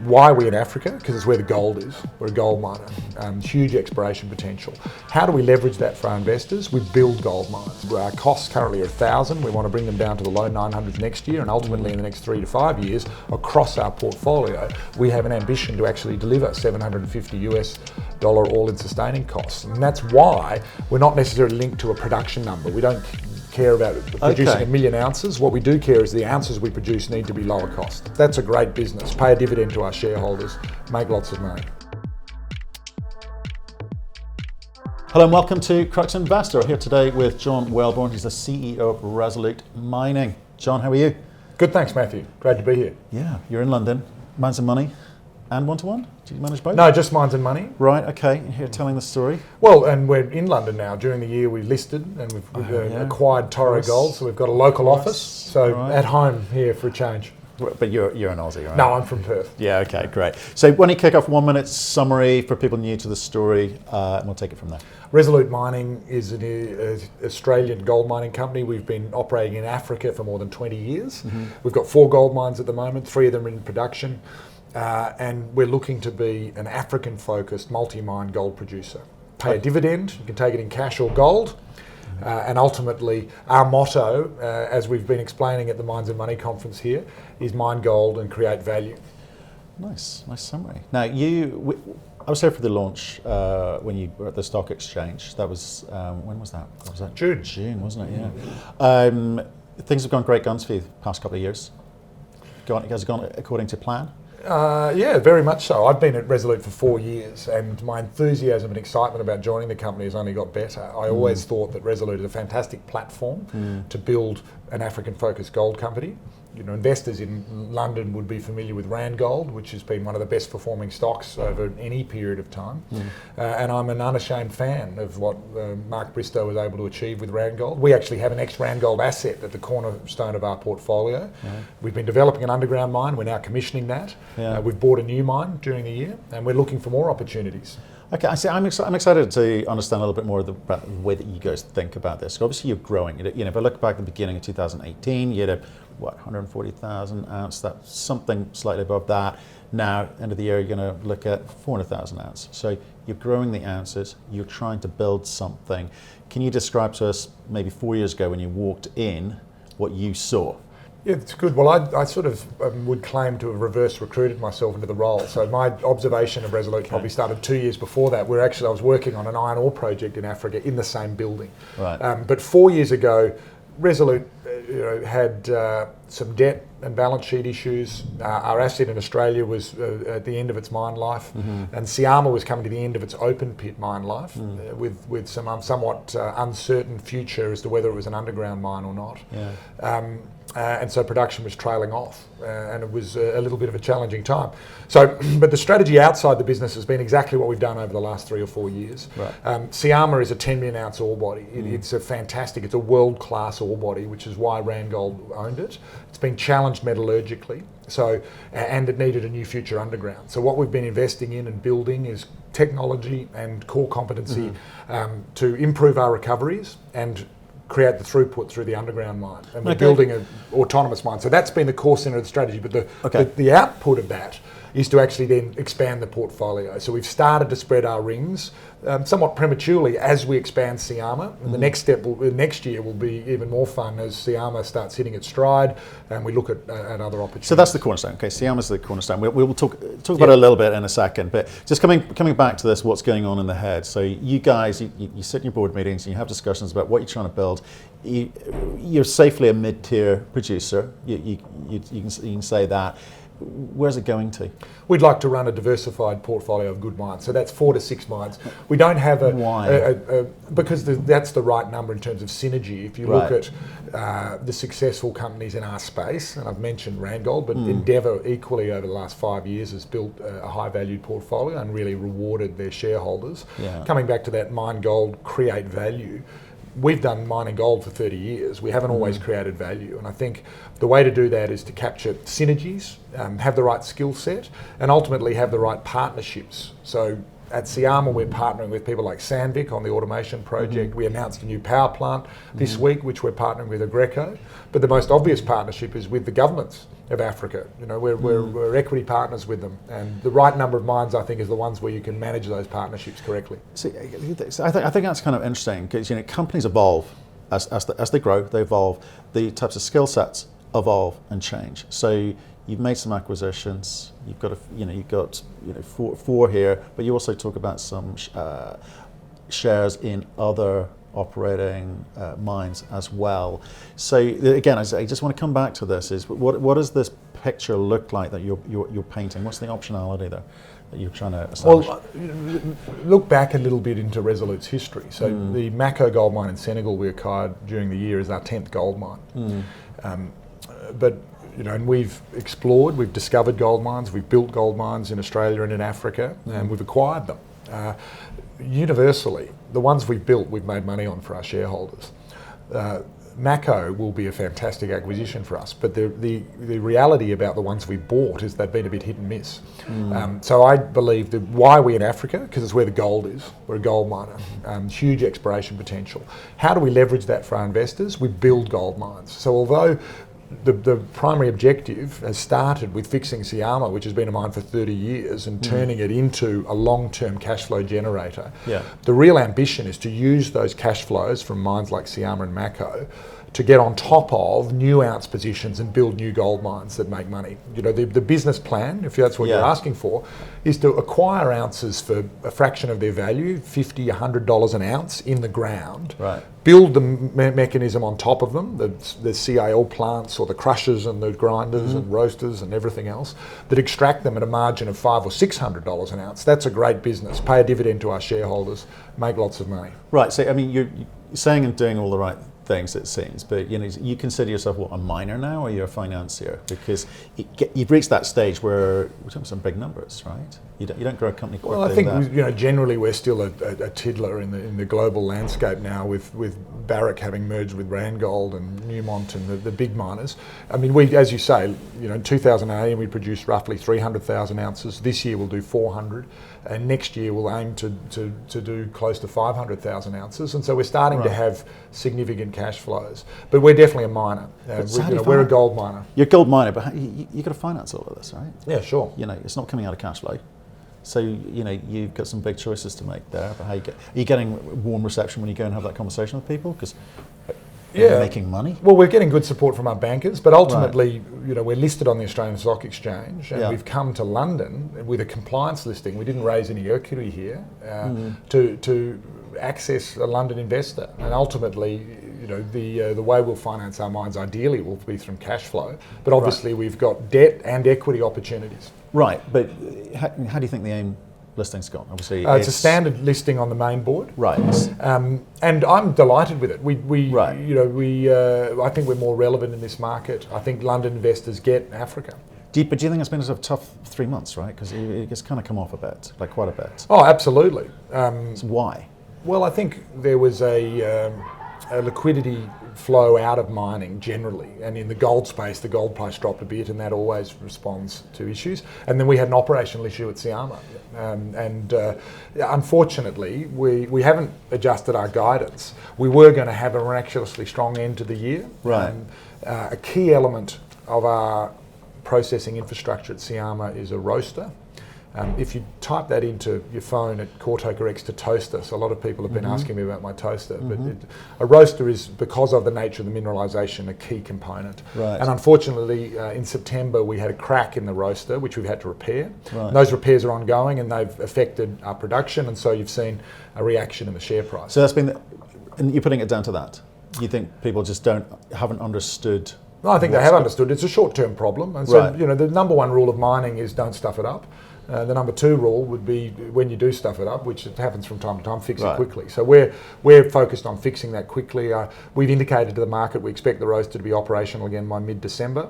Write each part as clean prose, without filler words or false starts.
why are we in Africa? Because it's where the gold is. We're a gold miner. Huge exploration potential. How do we leverage that for our investors? We build gold mines. Our costs currently are 1,000. We want to bring them down to the low 900s next year, and ultimately in the next 3 to 5 years, across our portfolio, we have an ambition to actually deliver $750 all-in sustaining costs. And that's why we're not necessarily linked to a production number. We don't care about producing 1 million ounces. What we do care is the ounces we produce need to be lower cost. That's a great business. Pay a dividend to our shareholders, make lots of money. Hello and welcome to Crux Investor. Here today with John Welborn. He's the CEO of Resolute Mining. John, how are you? Good, thanks Matthew. Glad to be here. Yeah, you're in London. Mines and Money and one-to-one? Do you manage both? No, just Mines and Money. Right, okay. You're here telling the story. Well, and we're in London now. During the year we listed and we've acquired Toro Gold, so we've got a local office. So at home here for a change. But you're an Aussie, right? No, I'm from Perth. Yeah, okay, great. So why don't you kick off 1 minute summary for people new to the story, and we'll take it from there. Resolute Mining is an Australian gold mining company. We've been operating in Africa for more than 20 years. We've got 4 gold mines at the moment, 3 of them are in production. And we're looking to be an African-focused multi-mine gold producer. Pay a dividend, you can take it in cash or gold. And ultimately, our motto, as we've been explaining at the Mines and Money conference here, is mine gold and create value. Nice summary. Now, I was here for the launch when you were at the stock exchange. That was, when was that? Was that June, wasn't it? Yeah. Things have gone great guns for you the past couple of years. Has it gone according to plan? Yeah, very much so. I've been at Resolute for 4 years and my enthusiasm and excitement about joining the company has only got better. I always thought that Resolute is a fantastic platform to build an African-focused gold company. You know, investors in London would be familiar with Randgold, which has been one of the best performing stocks over any period of time. And I'm an unashamed fan of what Mark Bristow was able to achieve with Randgold. We actually have an ex-Randgold asset at the cornerstone of our portfolio. We've been developing an underground mine, we're now commissioning that. We've bought a new mine during the year and we're looking for more opportunities. Okay, I'm excited to understand a little bit more about the way that you guys think about this. Obviously, you're growing. You know, if I look back at the beginning of 2018, you had 140,000 ounce. That's something slightly above that. Now, end of the year, you're going to look at 400,000 ounces. So you're growing the ounces. You're trying to build something. Can you describe to us maybe 4 years ago when you walked in what you saw? Yeah, it's good. Well, I sort of would claim to have reverse recruited myself into the role. So my observation of Resolute probably started 2 years before that, where actually I was working on an iron ore project in Africa in the same building. Right. But 4 years ago, Resolute had some debt and balance sheet issues. Our asset in Australia was at the end of its mine life, and Syama was coming to the end of its open pit mine life, with some somewhat uncertain future as to whether it was an underground mine or not. And so production was trailing off, and it was a little bit of a challenging time. So, but the strategy outside the business has been exactly what we've done over the last 3 or 4 years. Syama is a 10 million ounce ore body. It's a world-class ore body, which is why Randgold owned it. It's been challenged metallurgically, and it needed a new future underground. So what we've been investing in and building is technology and core competency to improve our recoveries and create the throughput through the underground mine. And we're building an autonomous mine. So that's been the core centre of the strategy, but the output of that is to actually then expand the portfolio. So we've started to spread our rings somewhat prematurely as we expand Syama. And the next step, next year, will be even more fun as Syama starts hitting its stride and we look at other opportunities. So that's the cornerstone. Okay, Syama's the cornerstone. We'll talk about it a little bit in a second, but just coming back to this, what's going on in the head. So you guys, you sit in your board meetings and you have discussions about what you're trying to build. You're safely a mid-tier producer. You can say that. Where's it going to? We'd like to run a diversified portfolio of good mines. So that's 4 to 6 mines. We don't have because that's the right number in terms of synergy. If you look at the successful companies in our space, and I've mentioned Randgold, but Endeavour equally over the last 5 years has built a high valued portfolio and really rewarded their shareholders. Coming back to that mine gold, create value. We've done mining gold for 30 years. We haven't always created value. And I think the way to do that is to capture synergies, have the right skill set, and ultimately have the right partnerships. So At Syama, we're partnering with people like Sandvik on the automation project. We announced a new power plant this week, which we're partnering with Aggreko. But the most obvious partnership is with the governments of Africa. We're equity partners with them, and the right number of mines, I think, is the ones where you can manage those partnerships correctly. See, I think that's kind of interesting because companies evolve as they grow. They evolve. The types of skill sets evolve and change. So you've made some acquisitions. You've got four here, but you also talk about some shares in other operating mines as well. So again, I just want to come back to this: is what does this picture look like that you're painting? What's the optionality there that you're trying to establish? Well, look back a little bit into Resolute's history. So the Mako gold mine in Senegal we acquired during the year is our 10th gold mine. But and we've explored, we've discovered gold mines, we've built gold mines in Australia and in Africa, and we've acquired them. Universally, the ones we've built, we've made money on for our shareholders. Mako will be a fantastic acquisition for us, but the reality about the ones we bought is they've been a bit hit and miss. So I believe that why are we in Africa? Because it's where the gold is. We're a gold miner, huge exploration potential. How do we leverage that for our investors? We build gold mines. So although the primary objective has started with fixing Syama, which has been a mine for 30 years, and turning it into a long-term cash flow generator. The real ambition is to use those cash flows from mines like Syama and Mako to get on top of new ounce positions and build new gold mines that make money. The business plan, if that's what you're asking for, is to acquire ounces for a fraction of their value, $50, $100 an ounce in the ground. Build the mechanism on top of them, the CIL plants or the crushers and the grinders and roasters and everything else, that extract them at a margin of $500 or $600 an ounce. That's a great business. Pay a dividend to our shareholders, make lots of money. Right, so I mean, you're saying and doing all the right things, it seems, but you consider yourself a miner now, or you're a financier? Because you've reached that stage where we're talking some big numbers, right? You don't grow a company quickly. Well, I think generally we're still a tiddler in the global landscape now, with Barrick having merged with Randgold and Newmont and the big miners. I mean, we, as you say, in 2018 we produced roughly 300,000 ounces. This year we'll do 400, and next year we'll aim to do close to 500,000 ounces. And so we're starting to have significant cash flows. But we're definitely a miner. We're a gold miner. You're a gold miner, but you've got to finance all of this, right? Yeah, sure. It's not coming out of cash flow. So, you've got some big choices to make there. But are you getting warm reception when you go and have that conversation with people? Because you're making money? Well, we're getting good support from our bankers, but ultimately, we're listed on the Australian Stock Exchange, and we've come to London with a compliance listing. We didn't raise any equity here to access a London investor. And ultimately, the way we'll finance our mines ideally will be from cash flow. But obviously, we've got debt and equity opportunities. Right, but how do you think the AIM listing's gone? Obviously, it's a standard listing on the main board. Right. And I'm delighted with it. I think we're more relevant in this market. I think London investors get Africa. But do you think it's been a tough 3 months, right? Because it's kind of come off a bit, like quite a bit. Oh, absolutely. So why? Well, I think there was a liquidity flow out of mining generally, and in the gold space the gold price dropped a bit, and that always responds to issues. And then we had an operational issue at Syama, and unfortunately we haven't adjusted our guidance. We were going to have a miraculously strong end to the year. Right. A key element of our processing infrastructure at Syama is a roaster. If you type that into your phone at Cortoker to toaster, so a lot of people have been asking me about my toaster, but a roaster is, because of the nature of the mineralisation, a key component. Right. And unfortunately, in September we had a crack in the roaster, which we've had to repair. Right. And those repairs are ongoing, and they've affected our production, and so you've seen a reaction in the share price. So that's been, and you're putting it down to that? You think people just haven't understood? No, I think they have understood. It's a short-term problem, and so the number one rule of mining is don't stuff it up. The number two rule would be, when you do stuff it up, which it happens from time to time, fix it quickly. So we're focused on fixing that quickly. We've indicated to the market we expect the roaster to be operational again by mid-December.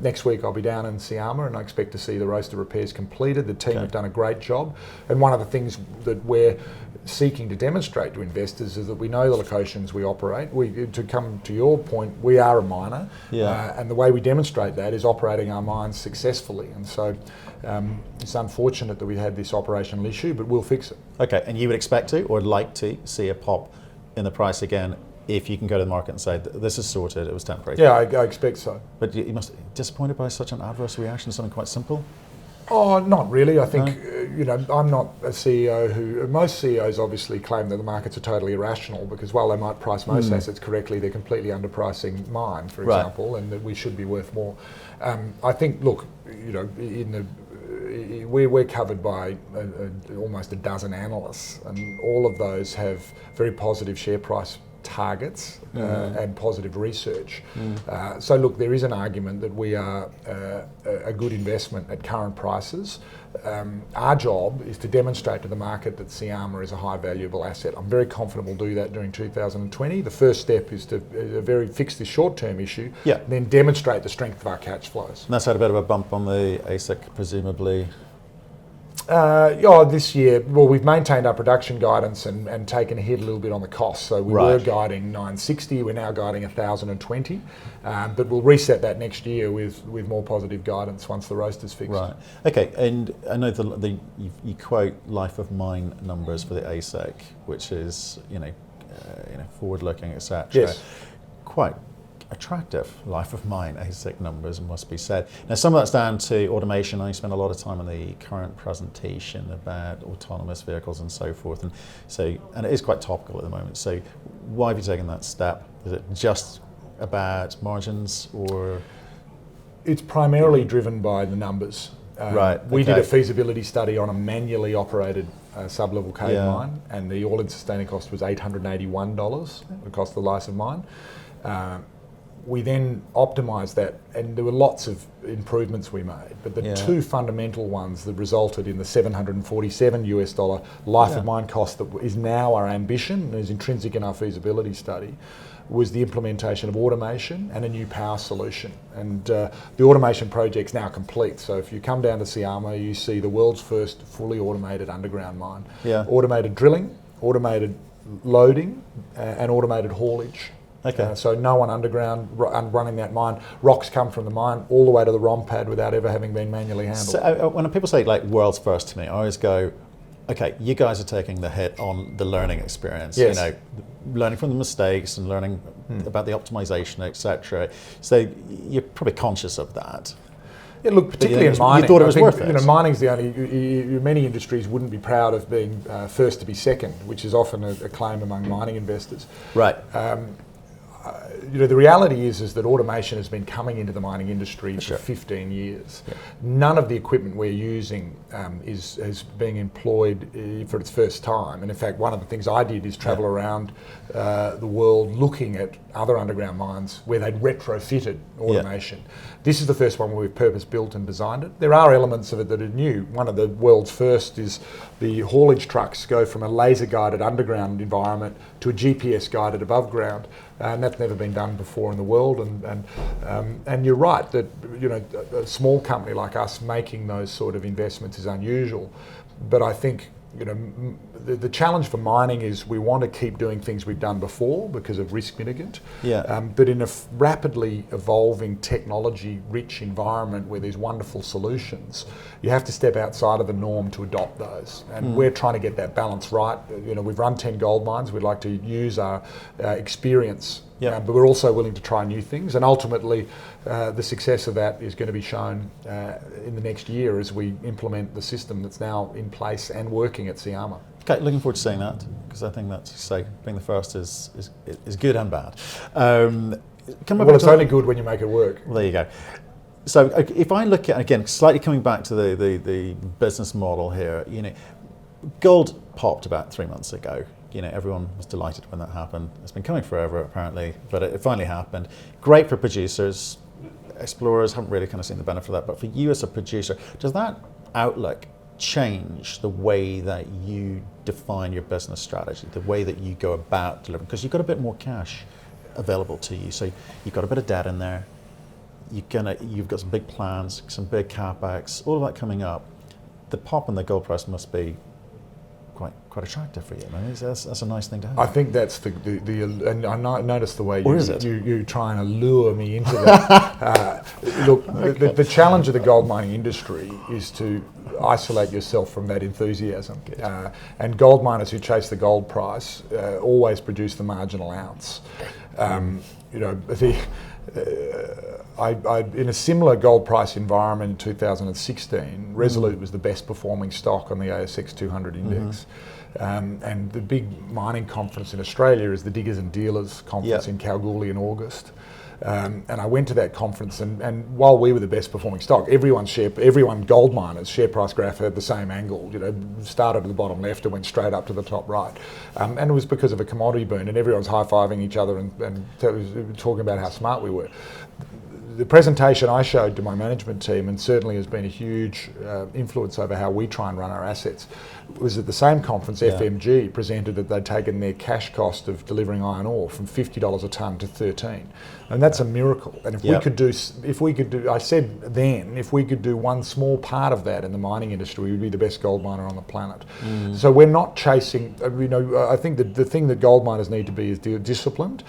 Next week I'll be down in Syama, and I expect to see the roaster repairs completed. The team have done a great job, and one of the things that we're seeking to demonstrate to investors is that we know the locations we operate. To come to your point, we are a miner, and the way we demonstrate that is operating our mines successfully. And so it's unfortunate that we had this operational issue, but we'll fix it. Okay, and you would expect to or like to see a pop in the price again if you can go to the market and say, this is sorted, it was temporary? Yeah, I expect so. But you must be disappointed by such an adverse reaction to something quite simple? Oh, not really. I think, I'm not a CEO who, most CEOs obviously claim that the markets are totally irrational because while they might price most assets correctly, they're completely underpricing mine, for example, and that we should be worth more. I think, look, we're covered by almost a dozen analysts, and all of those have very positive share price targets and positive research. So look, there is an argument that we are a good investment at current prices. Our job is to demonstrate to the market that Syama is a high valuable asset. I'm very confident we'll do that during 2020. The first step is to fix this short-term issue, and then demonstrate the strength of our cash flows. And that's had a bit of a bump on the AISC, presumably. This year, well, we've maintained our production guidance and taken a hit a little bit on the cost. So we were guiding 960, we're now guiding 1,020, but we'll reset that next year with more positive guidance once the roaster's fixed. Right. Okay, and I know you quote life of mine numbers for the AISC, which is forward-looking, etc. Yes. Quite attractive life of mine AISC numbers, must be said. Now, some of that's down to automation. I spent a lot of time on the current presentation about autonomous vehicles and so forth, and it is quite topical at the moment. So, why have you taken that step? Is it just about margins, or? It's primarily driven by the numbers. We did a feasibility study on a manually operated sub-level cave mine, and the all-in sustaining cost was $881, the cost of the life of mine. We then optimised that, and there were lots of improvements we made, but the two fundamental ones that resulted in the $747 life of mine cost that is now our ambition and is intrinsic in our feasibility study was the implementation of automation and a new power solution. And the automation project's now complete. So if you come down to Syama, you see the world's first fully automated underground mine. Automated drilling, automated loading, and automated haulage. Okay. So no one underground running that mine. Rocks come from the mine all the way to the ROM pad without ever having been manually handled. So when people say like world's first to me, I always go, okay, you guys are taking the hit on the learning experience. Yes. Learning from the mistakes and learning about the optimization, etc. So you're probably conscious of that. Yeah, look, particularly in mining, you thought it was worth it. Mining's the only. Many industries wouldn't be proud of being first to be second, which is often a claim among mining investors. Right. The reality is that automation has been coming into the mining industry for 15 years. None of the equipment we're using is being employed for its first time. And in fact, one of the things I did is travel around the world looking at other underground mines where they'd retrofitted automation. This is the first one where we've purpose-built and designed it. There are elements of it that are new. One of the world's first is the haulage trucks go from a laser-guided underground environment to a GPS-guided above ground. And that's never been done before in the world. And you're right that a small company like us making those sort of investments is unusual. But I think the challenge for mining is we want to keep doing things we've done before because of risk mitigant. But in a rapidly evolving technology-rich environment where there's wonderful solutions, you have to step outside of the norm to adopt those. And we're trying to get that balance right. We've run 10 gold mines. We'd like to use our experience, but we're also willing to try new things. And ultimately, the success of that is going to be shown in the next year as we implement the system that's now in place and working at Syama. Okay, looking forward to seeing that, because I think that's being the first is good and bad. It's only good when you make it work. Well, there you go. So if I look at, again, slightly coming back to the business model here, gold popped about 3 months ago. Everyone was delighted when that happened. It's been coming forever, apparently, but it finally happened. Great for producers. Explorers haven't really kind of seen the benefit of that, but for you as a producer, does that outlook change the way that you define your business strategy, the way that you go about delivering? Because you've got a bit more cash available to you, so you've got a bit of debt in there. You've got some big plans, some big capex, all of that coming up. The pop in the gold price must be quite attractive for you. I mean, that's a nice thing to have. I think that's and I noticed the way you try and allure me into that. Look, okay. the challenge of the gold mining industry is to isolate yourself from that enthusiasm. And gold miners who chase the gold price always produce the marginal ounce. In a similar gold price environment in 2016, Resolute was the best performing stock on the ASX 200 index. And the big mining conference in Australia is the Diggers and Dealers conference in Kalgoorlie in August. And I went to that conference, and while we were the best performing stock, everyone gold miners share price graph had the same angle. Started at the bottom left and went straight up to the top right, and it was because of a commodity boom, and everyone's high-fiving each other and talking about how smart we were. The presentation I showed to my management team, and certainly has been a huge influence over how we try and run our assets, was at the same conference. FMG presented that they'd taken their cash cost of delivering iron ore from $50 a tonne to $13, and that's a miracle. And if we could do, I said then, if we could do one small part of that in the mining industry, we would be the best gold miner on the planet. So we're not chasing. I think that the thing that gold miners need to be is disciplined.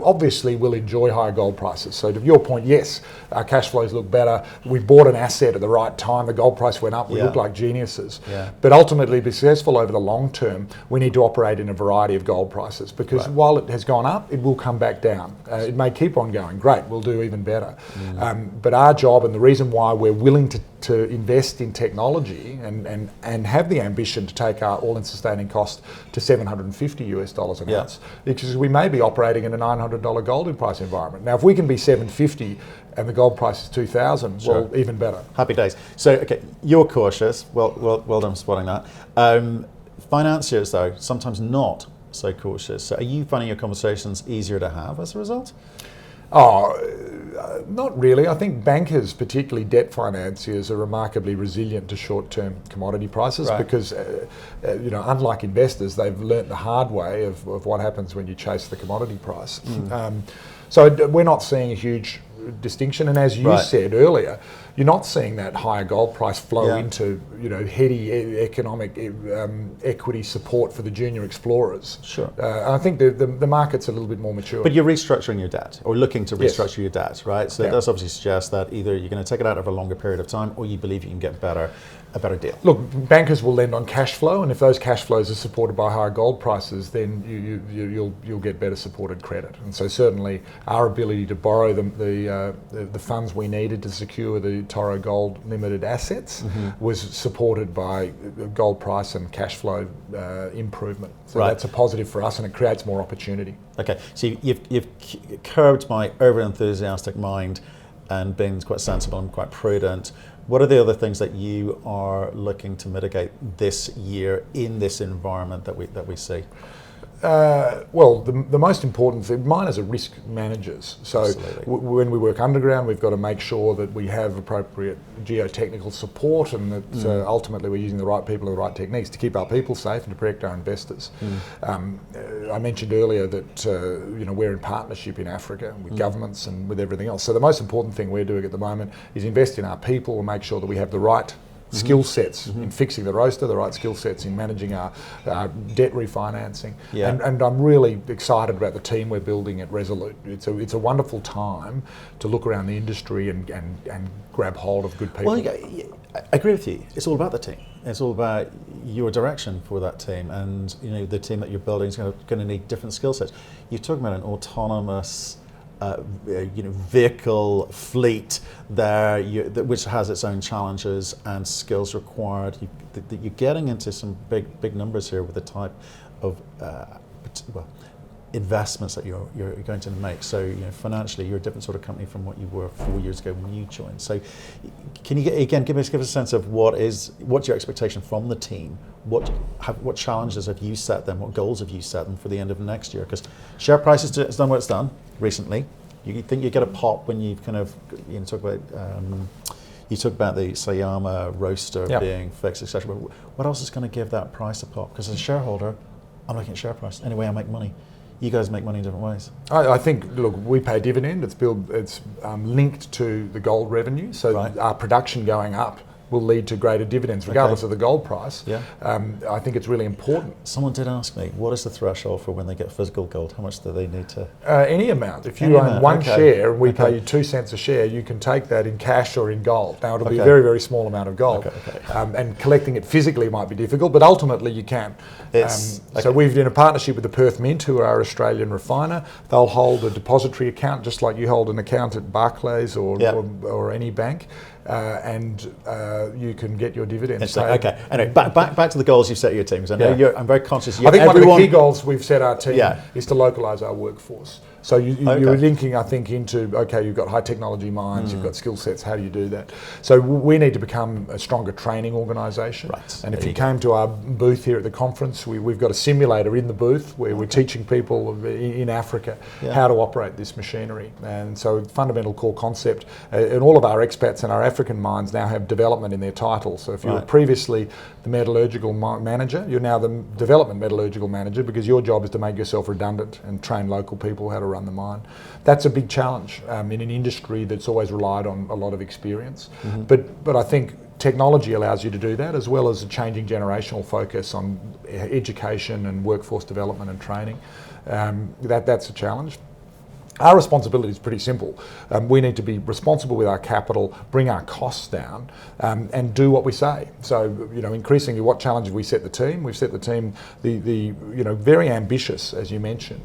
Obviously we'll enjoy higher gold prices. So to your point, yes, our cash flows look better. We bought an asset at the right time. The gold price went up. We look like geniuses. But ultimately, to be successful over the long term, we need to operate in a variety of gold prices, because while it has gone up, it will come back down. It may keep on going. Great, we'll do even better. But our job, and the reason why we're willing to invest in technology and have the ambition to take our all-in sustaining cost to $750 an ounce, because we may be operating in a $900 gold price environment. Now, if we can be $750 and the gold price is 2,000, well, even better. Happy days. So, okay, you're cautious. Well done spotting that. Financiers, though, sometimes not so cautious. So are you finding your conversations easier to have as a result? Not really. I think bankers, particularly debt financiers, are remarkably resilient to short-term commodity prices because, unlike investors, they've learnt the hard way of what happens when you chase the commodity price. So we're not seeing a huge distinction, and as you said earlier, you're not seeing that higher gold price flow into heady economic equity support for the junior explorers. I think the market's a little bit more mature. But you're restructuring your debt, or looking to restructure your debt, right? So it does obviously suggest that either you're going to take it out over a longer period of time, or you believe you can get a better deal. Look, bankers will lend on cash flow, and if those cash flows are supported by higher gold prices, then you'll get better supported credit. And so certainly our ability to borrow the funds we needed to secure the Toro Gold Limited assets was supported by gold price and cash flow improvement. So that's a positive for us, and it creates more opportunity. Okay, so you've curbed my over-enthusiastic mind and been quite sensible and quite prudent. What are the other things that you are looking to mitigate this year in this environment that we see? Well, the most important thing, miners are risk managers. So when we work underground, we've got to make sure that we have appropriate geotechnical support, and that ultimately we're using the right people and the right techniques to keep our people safe and to protect our investors. I mentioned earlier that we're in partnership in Africa with governments and with everything else. So the most important thing we're doing at the moment is invest in our people and make sure that we have the right skill sets in fixing the roaster, the right skill sets in managing our debt refinancing, and I'm really excited about the team we're building at Resolute. It's a wonderful time to look around the industry and grab hold of good people. Well, I agree with you. It's all about the team. It's all about your direction for that team, and the team that you're building is going to need different skill sets. You're talking about an autonomous vehicle fleet there, which has its own challenges and skills required. You're getting into some big numbers here with the type of investments that you're going to make. So financially, you're a different sort of company from what you were 4 years ago when you joined. So can you give us a sense of what's your expectation from the team? What challenges have you set them? What goals have you set them for the end of next year? Because share price has done what it's done recently. You think you get a pop when you kind of talk about you talk about the Syama roaster being fixed, etc. But what else is going to give that price a pop? Because as a shareholder, I'm looking at share price. Anyway, I make money. You guys make money in different ways. I think, look, we pay a dividend. It's linked to the gold revenue. So our production going up will lead to greater dividends, regardless of the gold price. Yeah. I think it's really important. Someone did ask me, what is the threshold for when they get physical gold? How much do they need to? Any amount. If you Any own amount, one okay. share and we pay you 2 cents a share, you can take that in cash or in gold. Now, it'll be a Okay. very, very small amount of gold. Okay. And collecting it physically might be difficult, but ultimately you can. So we've in a partnership with the Perth Mint, who are our Australian refiner. They'll hold a depository account just like you hold an account at Barclays or any bank, and you can get your dividends. Okay. Anyway, back to the goals you've set your teams. I know I'm very conscious. I think one of the key goals we've set our team is to localise our workforce. So you're linking, I think, into, okay, you've got high technology mines, you've got skill sets, how do you do that? So we need to become a stronger training organisation. Right. And if you came to our booth here at the conference, we've got a simulator in the booth where we're teaching people in Africa how to operate this machinery. And so fundamental core concept, and all of our expats in our African mines now have development in their title. So if you were previously the metallurgical manager, you're now the development metallurgical manager, because your job is to make yourself redundant and train local people how to run the mine. That's a big challenge in an industry that's always relied on a lot of experience. But I think technology allows you to do that, as well as a changing generational focus on education and workforce development and training. That's a challenge. Our responsibility is pretty simple. We need to be responsible with our capital, bring our costs down, and do what we say. So, increasingly, what challenge have we set the team? We've set the team very ambitious, as you mentioned.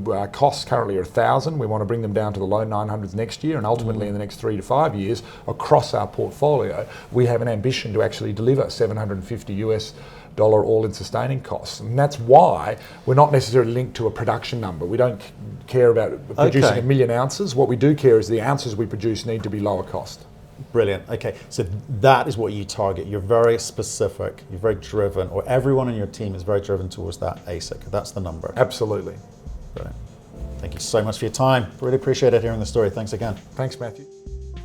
Our costs currently are 1,000. We want to bring them down to the low 900s next year, and ultimately in the next 3 to 5 years, across our portfolio, we have an ambition to actually deliver $750 all-in sustaining costs. And that's why we're not necessarily linked to a production number. We don't care about producing 1 million ounces. What we do care is the ounces we produce need to be lower cost. Brilliant. Okay, so that is what you target. You're very specific, you're very driven, or everyone on your team is very driven towards that AISC. That's the number. Absolutely. Brilliant. Thank you so much for your time. Really appreciate it hearing the story. Thanks again. Thanks, Matthew.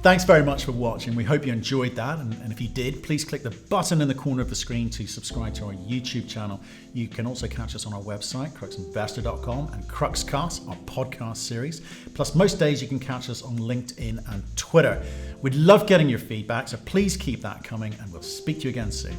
Thanks very much for watching. We hope you enjoyed that. And if you did, please click the button in the corner of the screen to subscribe to our YouTube channel. You can also catch us on our website, cruxinvestor.com, and Cruxcast, our podcast series. Plus, most days you can catch us on LinkedIn and Twitter. We'd love getting your feedback, so please keep that coming, and we'll speak to you again soon.